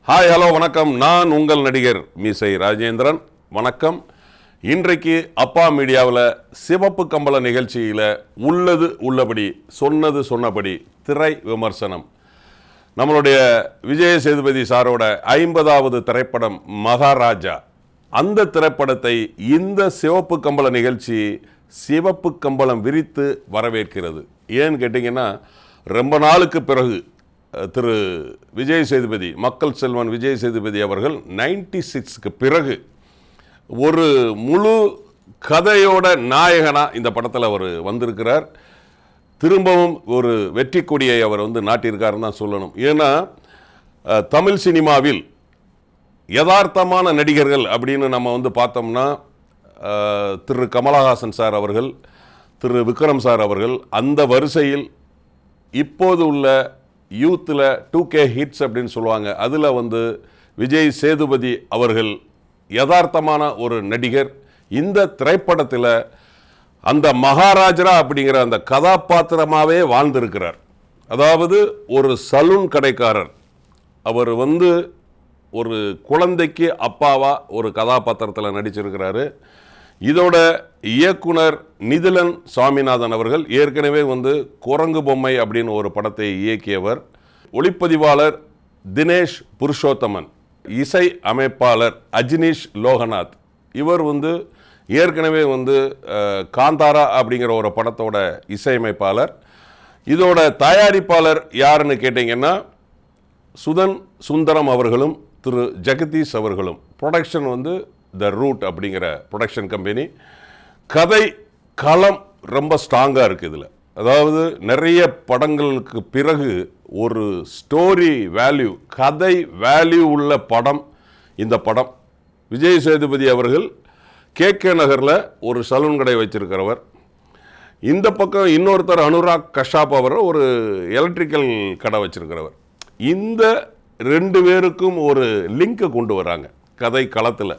Hi hello வணக்கம். நான் உங்கள் நடிகர் மீசை ராஜேந்திரன். வணக்கம். இன்றைக்கு அப்பா மீடியாவில் சிவப்பு கம்பள நிகழ்ச்சியில் உள்ளது உள்ளபடி சொன்னது சொன்னபடி திரை விமர்சனம். நம்மளுடைய விஜய சேதுபதி சாரோட 50வது திரைப்படம் மகாராஜா. அந்த திரைப்படத்தை இந்த சிவப்பு கம்பள நிகழ்ச்சி சிவப்பு கம்பளம் விரித்து வரவேற்கிறது. ஏன்னு கேட்டிங்கன்னா, ரொம்ப நாளுக்கு பிறகு திரு விஜய் சேதுபதி, மக்கள் செல்வன் விஜய் சேதுபதி அவர்கள் 96க்கு பிறகு ஒரு முழு கதையோட நாயகனாக இந்த படத்தில் அவர் வந்திருக்கிறார். திரும்பவும் ஒரு வெற்றி கொடியை அவர் நாட்டியிருக்காருன்னு தான் சொல்லணும். ஏன்னா தமிழ் சினிமாவில் யதார்த்தமான நடிகர்கள் அப்படின்னு நம்ம பார்த்தோம்னா திரு கமலஹாசன் சார் அவர்கள், திரு விக்ரம் சார் அவர்கள், அந்த வரிசையில் இப்போது உள்ள யூத்தில் 2K ஹிட்ஸ் அப்படின்னு சொல்லுவாங்க. அதில் விஜய் சேதுபதி அவர்கள் யதார்த்தமான ஒரு நடிகர். இந்த திரைப்படத்தில் அந்த மகாராஜரா அப்படிங்கிற அந்த கதாபாத்திரமாகவே வாழ்ந்திருக்கிறார். அதாவது ஒரு சலூன் கடைக்காரர். அவர் ஒரு குழந்தைக்கு அப்பாவா ஒரு கதாபாத்திரத்தில் நடிச்சிருக்கிறாரு. இதோட இயக்குனர் நிதிலன் சாமிநாதன் அவர்கள் ஏற்கனவே குரங்கு பொம்மை அப்படின்னு ஒரு படத்தை இயக்கியவர். ஒளிப்பதிவாளர் தினேஷ் புருஷோத்தமன், இசை அமைப்பாளர் அஜினீஷ் லோகநாத். இவர் ஏற்கனவே காந்தாரா அப்படிங்கிற ஒரு படத்தோட இசையமைப்பாளர். இதோட தயாரிப்பாளர் யாருன்னு கேட்டிங்கன்னா, சுதன் சுந்தரம் அவர்களும் திரு ஜெகதீஷ் அவர்களும். ப்ரொடக்ஷன் த ரூட் அப்படிங்கிற ப்ரொடக்ஷன் கம்பெனி. கதை களம் ரொம்ப ஸ்ட்ராங்காக இருக்குது இதில். அதாவது நிறைய படங்களுக்கு பிறகு ஒரு ஸ்டோரி வேல்யூ, கதை வேல்யூ உள்ள படம் இந்த படம். விஜய் சேதுபதி அவர்கள் KK நகரில் ஒரு சலூன் கடை வச்சிருக்கிறவர். இந்த பக்கம் இன்னொருத்தர் அனுராக் கஷாப் அவர் ஒரு எலக்ட்ரிக்கல் கடை வச்சிருக்கிறவர். இந்த ரெண்டு பேருக்கும் ஒரு லிங்கை கொண்டு வராங்க கதை களத்தில்.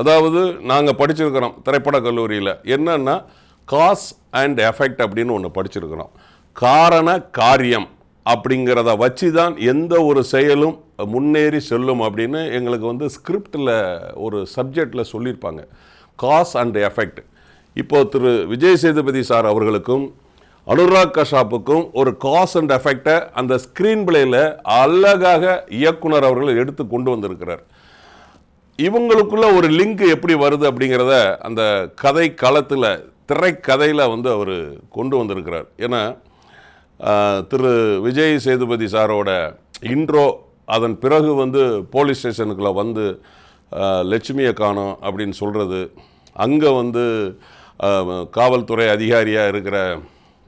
அதாவது நாங்கள் படிச்சிருக்கிறோம் திரைப்பட கல்லூரியில், என்னன்னா காஸ் அண்ட் எஃபெக்ட் அப்படின்னு ஒன்று படிச்சிருக்கிறோம். காரண காரியம் அப்படிங்கிறத வச்சு தான் எந்த ஒரு செயலும் முன்னேறி செல்லும் அப்படின்னு எங்களுக்கு ஸ்கிரிப்டில் ஒரு சப்ஜெக்டில் சொல்லியிருப்பாங்க. Cause and effect. இப்போது திரு விஜய் சேதுபதி சார் அவர்களுக்கும் அனுராக் கஷாப்புக்கும் ஒரு காஸ் அண்ட் எஃபெக்டை அந்த ஸ்க்ரீன் பிளேயில் அழகாக இயக்குனர் அவர்கள் எடுத்து கொண்டு வந்திருக்கிறார். இவங்களுக்குள்ள ஒரு லிங்க் எப்படி வருது அப்படிங்கிறத அந்த கதை களத்தில், திரைக்கதையில் அவர் கொண்டு வந்திருக்கிறார். ஏன்னா திரு விஜய் சேதுபதி சாரோட இன்ட்ரோ, அதன் பிறகு போலீஸ் ஸ்டேஷனுக்குள்ளே லட்சுமியை காணோம் அப்படின்னு சொல்கிறது, அங்கே காவல்துறை அதிகாரியாக இருக்கிற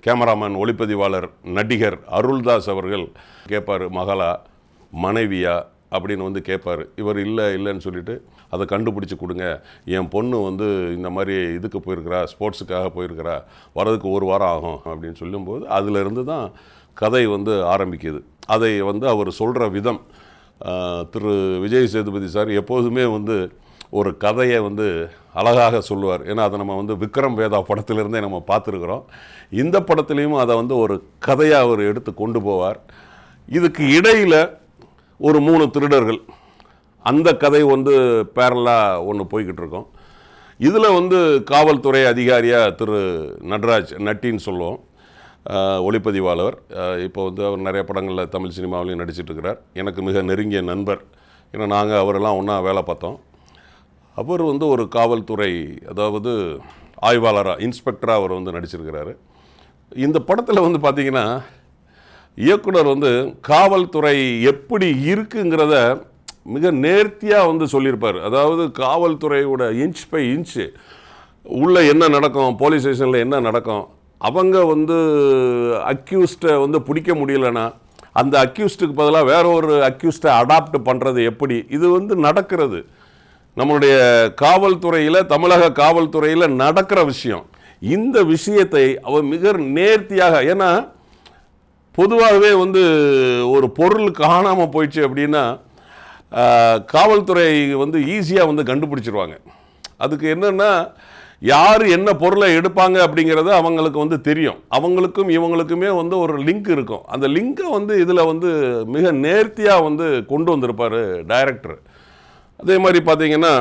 கேமராமேன், ஒளிப்பதிவாளர், நடிகர் அருள்தாஸ் அவர்கள் கேட்பார், மகளா மனைவியா அப்படின்னு கேட்பார். இவர் இல்லைன்னு சொல்லிட்டு அதை கண்டுபிடிச்சி கொடுங்க, என் பொண்ணு இந்த மாதிரி இதுக்கு போயிருக்கிறா, ஸ்போர்ட்ஸுக்காக போயிருக்கிறா, வரதுக்கு ஒரு வாரம் ஆகும் அப்படின்னு சொல்லும்போது அதிலிருந்து தான் கதை ஆரம்பிக்குது. அதை அவர் சொல்கிற விதம், திரு விஜய் சேதுபதி சார் எப்போதுமே ஒரு கதையை அழகாக சொல்லுவார். ஏன்னா அதை நம்ம விக்ரம் வேதா படத்திலிருந்தே நம்ம பார்த்துருக்குறோம். இந்த படத்துலேயும் அதை ஒரு கதையாக அவர் எடுத்து கொண்டு போவார். இதுக்கு இடையில் ஒரு 3 திருடர்கள், அந்த கதை பேரலாக ஒன்று போய்கிட்டு இருக்கோம். இதில் காவல்துறை அதிகாரியாக திரு நடராஜ், நட்டின்னு சொல்லுவோம், ஒளிப்பதிவாளர். இப்போ அவர் நிறைய படங்களில் தமிழ் சினிமாவிலையும் நடிச்சிட்ருக்கிறார். எனக்கு மிக நெருங்கிய நண்பர். ஏன்னா நாங்கள் அவரெல்லாம் ஒன்றா வேலை பார்த்தோம். அவர் ஒரு காவல்துறை, அதாவது ஆய்வாளராக, இன்ஸ்பெக்டராக அவர் நடிச்சிருக்கிறாரு. இந்த படத்தில் பார்த்திங்கன்னா, இயக்குனர் காவல்துறை எப்படி இருக்குங்கிறத மிக நேர்த்தியாக சொல்லியிருப்பார். அதாவது காவல்துறையோட இன்ச் பை இன்ச்சு உள்ளே என்ன நடக்கும், போலீஸ் ஸ்டேஷனில் என்ன நடக்கும், அவங்க அக்யூஸ்டை பிடிக்க முடியலன்னா அந்த அக்யூஸ்டுக்கு பதிலாக வேற ஒரு அக்யூஸ்டை அடாப்ட் பண்ணுறது எப்படி, இது நடக்கிறது நம்மளுடைய காவல்துறையில், தமிழக காவல்துறையில் நடக்கிற விஷயம். இந்த விஷயத்தை அவர் மிக நேர்த்தியாக, ஏன்னா பொதுவாகவே ஒரு பொருள் காணாமல் போயிடுச்சு அப்படின்னா காவல்துறை ஈஸியாக கண்டுபிடிச்சிருவாங்க. அதுக்கு என்னென்னா, யார் என்ன பொருளை எடுப்பாங்க அப்படிங்கிறது அவங்களுக்கு வந்து தெரியும். அவங்களுக்கும் இவங்களுக்குமே வந்து ஒரு லிங்க் இருக்கும். அந்த லிங்கை வந்து இதில் வந்து மிக நேர்த்தியாக வந்து கொண்டு வந்திருப்பார் டைரக்டர். அதே மாதிரி பார்த்தீங்கன்னா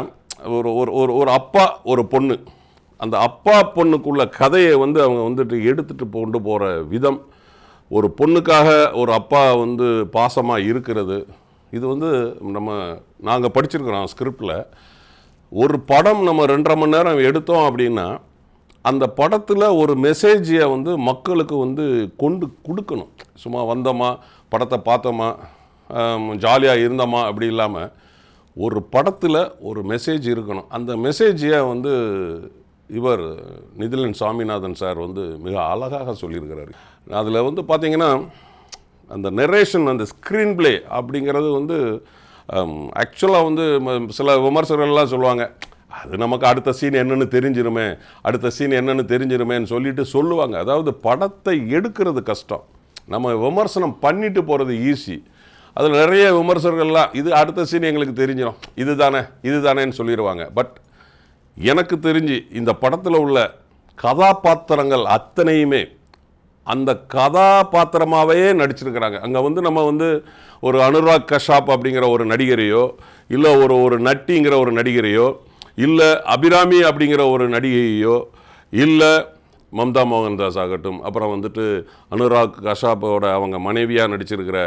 ஒரு ஒரு ஒரு அப்பா ஒரு பொண்ணு, அந்த அப்பா பொண்ணுக்குள்ள கதையை வந்து அவங்க வந்துட்டு எடுத்துகிட்டு கொண்டு போகிற விதம், ஒரு பொண்ணுக்காக ஒரு அப்பா வந்து பாசமாக இருக்கிறது, இது வந்து நாங்கள் படிச்சிருக்கிறோம் ஸ்கிரிப்டில். ஒரு படம் நம்ம 2.5 மணி நேரம் எடுத்தோம் அப்படின்னா அந்த படத்தில் ஒரு மெசேஜை வந்து மக்களுக்கு வந்து கொண்டு கொடுக்கணும். சும்மா வந்தோமா படத்தை பார்த்தோமா ஜாலியாக இருந்தோமா அப்படி இல்லாமல் ஒரு படத்தில் ஒரு மெசேஜ் இருக்கணும். அந்த மெசேஜை வந்து இவர் நிதிலன் சாமிநாதன் சார் வந்து மிக அழகாக சொல்லியிருக்கிறார். அதில் வந்து பார்த்திங்கன்னா அந்த நெரேஷன், அந்த ஸ்க்ரீன் பிளே அப்படிங்கிறது வந்து ஆக்சுவலாக வந்து சில விமர்சகர்கள்லாம் சொல்லுவாங்க, அது நமக்கு அடுத்த சீன் என்னென்னு தெரிஞ்சிருமேன்னு சொல்லிட்டு சொல்லுவாங்க. அதாவது படத்தை எடுக்கிறது கஷ்டம், நம்ம விமர்சனம் பண்ணிட்டு போகிறது ஈஸி. அதில் நிறைய விமர்சகர்கள்லாம் இது அடுத்த சீன் எங்களுக்கு தெரிஞ்சிடும், இதுதானேன்னு சொல்லிடுவாங்க. பட் எனக்கு தெரிஞ்சு இந்த படத்தில் உள்ள கதாபாத்திரங்கள் அத்தனையுமே அந்த கதாபாத்திரமாகவே நடிச்சிருக்கிறாங்க. அங்கே வந்து நம்ம வந்து ஒரு அனுராக் கஷ்யப் அப்படிங்கிற ஒரு நடிகரையோ, இல்லை ஒரு நட்டிங்கிற ஒரு நடிகரையோ, இல்லை அபிராமி அப்படிங்கிற ஒரு நடிகையோ, இல்லை மம்தா மோகன்தாஸ் ஆகட்டும், அப்புறம் வந்துட்டு அனுராக் கஷ்யப்போட அவங்க மனைவியாக நடிச்சிருக்கிற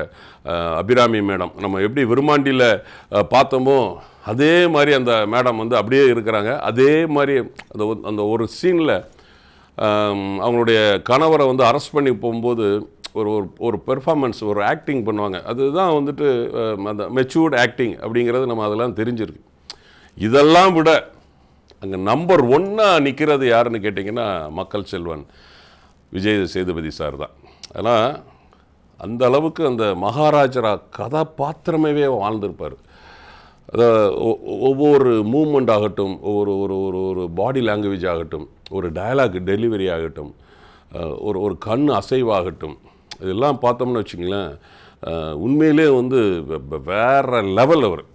அபிராமி மேடம், நம்ம எப்படி விருமாண்டியில் பார்த்தோமோ அதே மாதிரி அந்த மேடம் வந்து அப்படியே இருக்கிறாங்க. அதே மாதிரி அந்த ஒரு சீனில் அவங்களுடைய கணவரை வந்து அரெஸ்ட் பண்ணி போகும்போது ஒரு பெர்ஃபார்மன்ஸ், ஒரு ஆக்டிங் பண்ணுவாங்க. அதுதான் வந்துட்டு அந்த மெச்சூர்டு ஆக்டிங் அப்படிங்கிறது நம்ம அதெல்லாம் தெரிஞ்சிருக்கு. இதெல்லாம் விட அங்கே நம்பர் 1 நிற்கிறது யாருன்னு கேட்டிங்கன்னா மக்கள் செல்வன் விஜய் சேதுபதி சார் தான். ஆனால் அந்த அளவுக்கு அந்த மகாராஜரா கதாபாத்திரமே வாழ்ந்திருப்பார். ஒவ்வொரு மூமெண்ட் ஆகட்டும், ஒரு பாடி லாங்குவேஜ் ஆகட்டும், ஒரு டயலாக் டெலிவரி ஆகட்டும், ஒரு கண் அசைவாகட்டும், இதெல்லாம் பார்த்தோம்னு வச்சுங்களேன், உண்மையிலே வந்து வேறு லெவல் அவர்.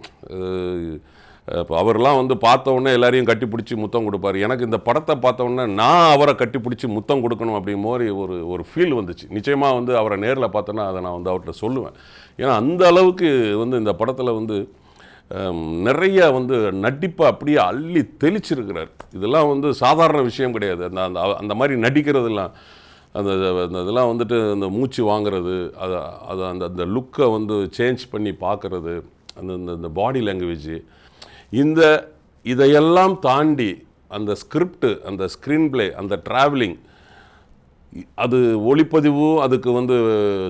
இப்போ அவரெலாம் வந்து பார்த்தோன்னே எல்லாரையும் கட்டி பிடிச்சி முத்தம் கொடுப்பார். எனக்கு இந்த படத்தை பார்த்தோன்னே நான் அவரை கட்டி பிடிச்சி முத்தம் கொடுக்கணும் அப்படிங்கிற மாதிரி ஒரு ஃபீல் வந்துச்சு. நிச்சயமாக வந்து அவரை நேரில் பார்த்தோன்னா அதை நான் வந்து அவர்கிட்ட சொல்லுவேன். ஏன்னா அந்த அளவுக்கு வந்து இந்த படத்தில் வந்து நிறைய வந்து நடிப்பை அப்படியே அள்ளி தெளிச்சிருக்கிறார். இதெல்லாம் வந்து சாதாரண விஷயம் கிடையாது. அந்த மாதிரி நடிக்கிறதுலாம், அந்த இதெல்லாம் வந்துட்டு அந்த மூச்சு வாங்கிறது, அது அந்த லுக்கை வந்து சேஞ்ச் பண்ணி பார்க்குறது, அந்த பாடி லாங்குவேஜ், இதையெல்லாம் தாண்டி அந்த ஸ்கிரிப்டு, அந்த ஸ்க்ரீன் பிளே, அந்த ட்ராவலிங், அது ஒளிப்பதிவும் அதுக்கு வந்து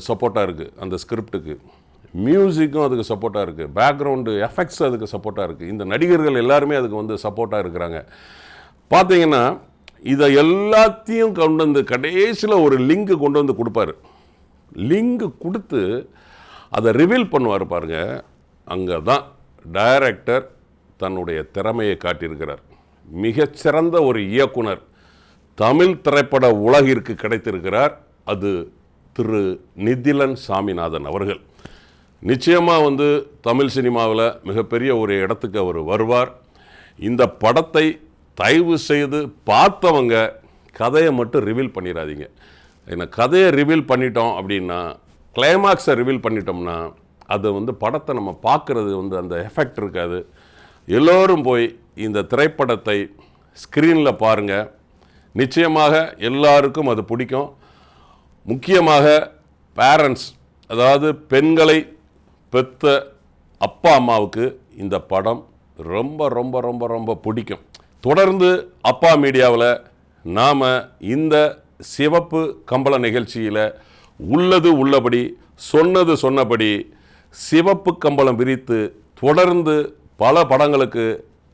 சப்போர்ட்டாக இருக்குது, அந்த ஸ்கிரிப்டுக்கு மியூசிக்கும் அதுக்கு சப்போர்ட்டாக இருக்குது, பேக்ரவுண்டு எஃபெக்ட்ஸ் அதுக்கு சப்போர்ட்டாக இருக்குது, இந்த நடிகர்கள் எல்லாருமே அதுக்கு வந்து சப்போர்ட்டாக இருக்கிறாங்க. பார்த்தீங்கன்னா இதை எல்லாத்தையும் கொண்டு வந்து கடைசியில் ஒரு லிங்க் கொண்டு வந்து கொடுப்பாரு. லிங்க் கொடுத்து அதை ரிவீல் பண்ணுவார் பாருங்க. அங்கே தான் டைரக்டர் தன்னுடைய திறமையை காட்டியிருக்கிறார். மிகச்சிறந்த ஒரு இயக்குனர் தமிழ் திரைப்பட உலகிற்கு கிடைத்திருக்கிறார். அது திரு நிதிலன் சாமிநாதன் அவர்கள். நிச்சயமாக வந்து தமிழ் சினிமாவில் மிகப்பெரிய ஒரு இடத்துக்கு அவர் வருவார். இந்த படத்தை தயவு செய்து பார்த்தவங்க கதையை மட்டும் ரிவீல் பண்ணிடாதீங்க. ஏன்னா கதையை ரிவீல் பண்ணிட்டோம் அப்படின்னா, கிளைமாக்ஸை ரிவீல் பண்ணிட்டோம்னா அது வந்து படத்தை நம்ம பார்க்குறது வந்து அந்த எஃபெக்ட் இருக்காது. எல்லோரும் போய் இந்த திரைப்படத்தை ஸ்க்ரீனில் பாருங்கள். நிச்சயமாக எல்லாருக்கும் அது பிடிக்கும். முக்கியமாக பேரண்ட்ஸ், அதாவது பெண்களை பெற்ற அப்பா அம்மாவுக்கு இந்த படம் ரொம்ப ரொம்ப ரொம்ப ரொம்ப பிடிக்கும். தொடர்ந்து அப்பா மீடியாவில் நாம் இந்த சிவப்பு கம்பள நிகழ்ச்சியில் உள்ளது உள்ளபடி சொன்னது சொன்னபடி சிவப்பு கம்பளம் விரித்து தொடர்ந்து பல படங்களுக்கு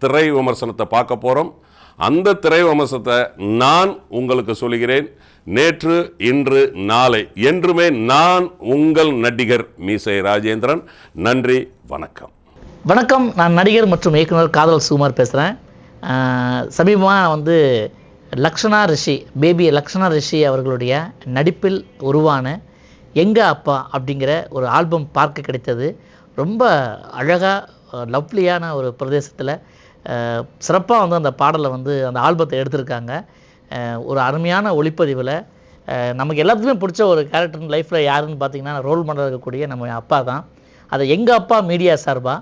திரை விமர்சனத்தை பார்க்க போகிறோம். அந்த திரை விமர்சனத்தை நான் உங்களுக்கு சொல்கிறேன். நேற்று, இன்று, நாளை, என்றுமே நான் உங்கள் நடிகர் மீசை ராஜேந்திரன். நன்றி, வணக்கம். வணக்கம். நான் நடிகர் மற்றும் இயக்குனர் காதல் சுகுமார் பேசுகிறேன். சமீபமாக வந்து லக்ஷனா ரிஷி, பேபி லக்ஷனா ரிஷி அவர்களுடைய நடிப்பில் உருவான எங்க அப்பா அப்படிங்கிற ஒரு ஆல்பம் பார்க்க கிடைத்தது. ரொம்ப அழகாக லவ்லியான ஒரு பிரதேசத்தில் சிறப்பாக வந்து அந்த பாடலை வந்து அந்த ஆல்பத்தை எடுத்திருக்காங்க. ஒரு அருமையான ஒளிப்பதிவில் நமக்கு எல்லாத்துக்குமே பிடிச்ச ஒரு கேரக்டர் லைஃப்பில் யாருன்னு பார்த்தீங்கன்னா ரோல் மாடலாக இருக்கக்கூடிய நம்ம அப்பா தான். அதை எங்கள் அப்பா மீடியா சார்பாக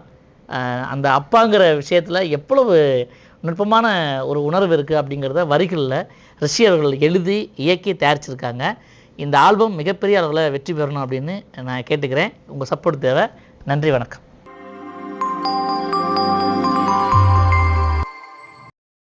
அந்த அப்பாங்கிற விஷயத்தில் எவ்வளவு நுட்பமான ஒரு உணர்வு இருக்குது அப்படிங்கிறத வரிகளில் ரிஷி அவர்கள் எழுதி இயக்கி தயாரிச்சிருக்காங்க. இந்த ஆல்பம் மிகப்பெரிய அளவில் வெற்றி பெறணும் அப்படின்னு நான் கேட்டுக்கிறேன். உங்கள் சப்போர்ட் தேவை. நன்றி, வணக்கம்.